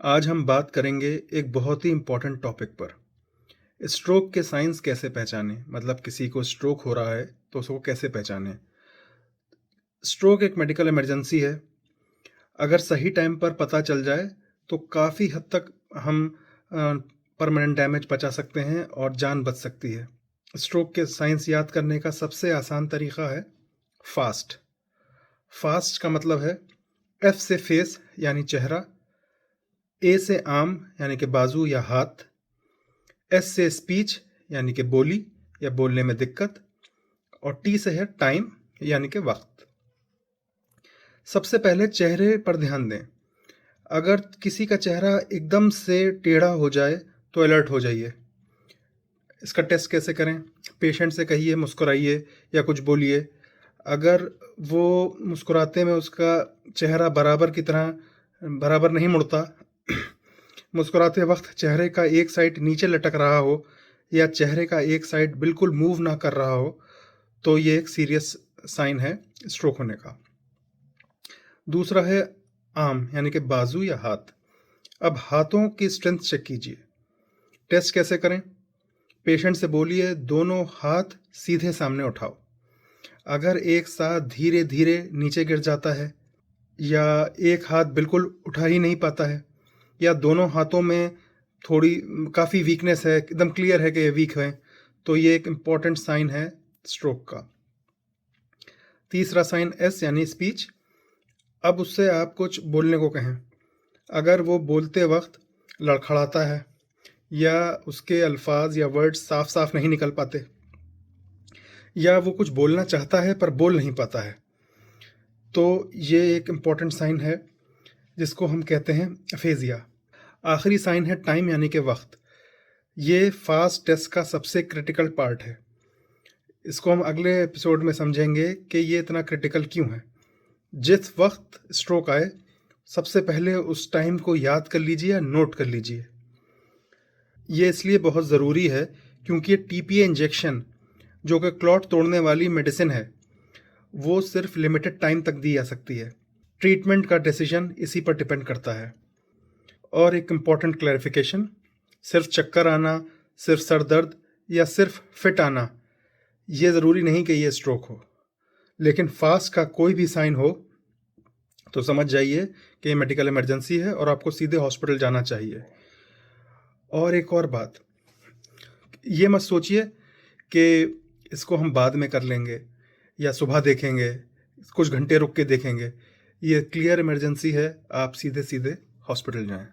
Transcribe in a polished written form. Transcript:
आज हम बात करेंगे एक बहुत ही इम्पोर्टेंट टॉपिक पर। स्ट्रोक के साइंस कैसे पहचानें? मतलब किसी को स्ट्रोक हो रहा है तो उसको कैसे पहचानें? स्ट्रोक एक मेडिकल इमरजेंसी है। अगर सही टाइम पर पता चल जाए तो काफ़ी हद तक हम परमानेंट डैमेज बचा सकते हैं और जान बच सकती है। स्ट्रोक के साइंस याद करने का सबसे आसान तरीका है फास्ट। फास्ट का मतलब है एफ से फेस यानी चेहरा, ए से आर्म यानी कि बाजू या हाथ, एस से स्पीच यानी कि बोली या बोलने में दिक्कत, और टी से है टाइम यानी कि वक्त। सबसे पहले चेहरे पर ध्यान दें। अगर किसी का चेहरा एकदम से टेढ़ा हो जाए तो अलर्ट हो जाइए। इसका टेस्ट कैसे करें? पेशेंट से कहिए मुस्कुराइए या कुछ बोलिए। अगर वो मुस्कुराते में उसका चेहरा बराबर नहीं मुड़ता, मुस्कुराते वक्त चेहरे का एक साइड नीचे लटक रहा हो या चेहरे का एक साइड बिल्कुल मूव ना कर रहा हो, तो ये एक सीरियस साइन है स्ट्रोक होने का। दूसरा है आर्म यानी कि बाजू या हाथ। अब हाथों की स्ट्रेंथ चेक कीजिए। टेस्ट कैसे करें? पेशेंट से बोलिए दोनों हाथ सीधे सामने उठाओ। अगर एक साथ धीरे धीरे नीचे गिर जाता है या एक हाथ बिल्कुल उठा ही नहीं पाता है या दोनों हाथों में थोड़ी काफ़ी वीकनेस है, एकदम क्लियर है कि ये वीक है, तो ये एक इम्पॉर्टेंट साइन है स्ट्रोक का। तीसरा साइन एस यानी स्पीच। अब उससे आप कुछ बोलने को कहें। अगर वो बोलते वक्त लड़खड़ाता है या उसके अल्फाज या वर्ड्स साफ साफ नहीं निकल पाते या वो कुछ बोलना चाहता है पर बोल नहीं पाता है, तो ये एक इम्पॉर्टेंट साइन है जिसको हम कहते हैं अफेजिया। आखिरी साइन है टाइम यानी कि वक्त। ये फास्ट टेस्ट का सबसे क्रिटिकल पार्ट है। इसको हम अगले एपिसोड में समझेंगे कि ये इतना क्रिटिकल क्यों है। जिस वक्त स्ट्रोक आए सबसे पहले उस टाइम को याद कर लीजिए या नोट कर लीजिए। ये इसलिए बहुत ज़रूरी है क्योंकि ये टीपीए इंजेक्शन, जो कि क्लॉट तोड़ने वाली मेडिसिन है, वो सिर्फ लिमिटेड टाइम तक दी जा सकती है। ट्रीटमेंट का डिसीजन इसी पर डिपेंड करता है। और एक इम्पॉर्टेंट क्लैरिफिकेशन, सिर्फ चक्कर आना, सिर्फ सर दर्द या सिर्फ फिट आना, ये ज़रूरी नहीं कि ये स्ट्रोक हो। लेकिन फास्ट का कोई भी साइन हो तो समझ जाइए कि ये मेडिकल इमरजेंसी है और आपको सीधे हॉस्पिटल जाना चाहिए। और एक और बात, ये मत सोचिए कि इसको हम बाद में कर लेंगे या सुबह देखेंगे, कुछ घंटे रुक के देखेंगे। ये क्लियर इमरजेंसी है, आप सीधे सीधे हॉस्पिटल जाएं।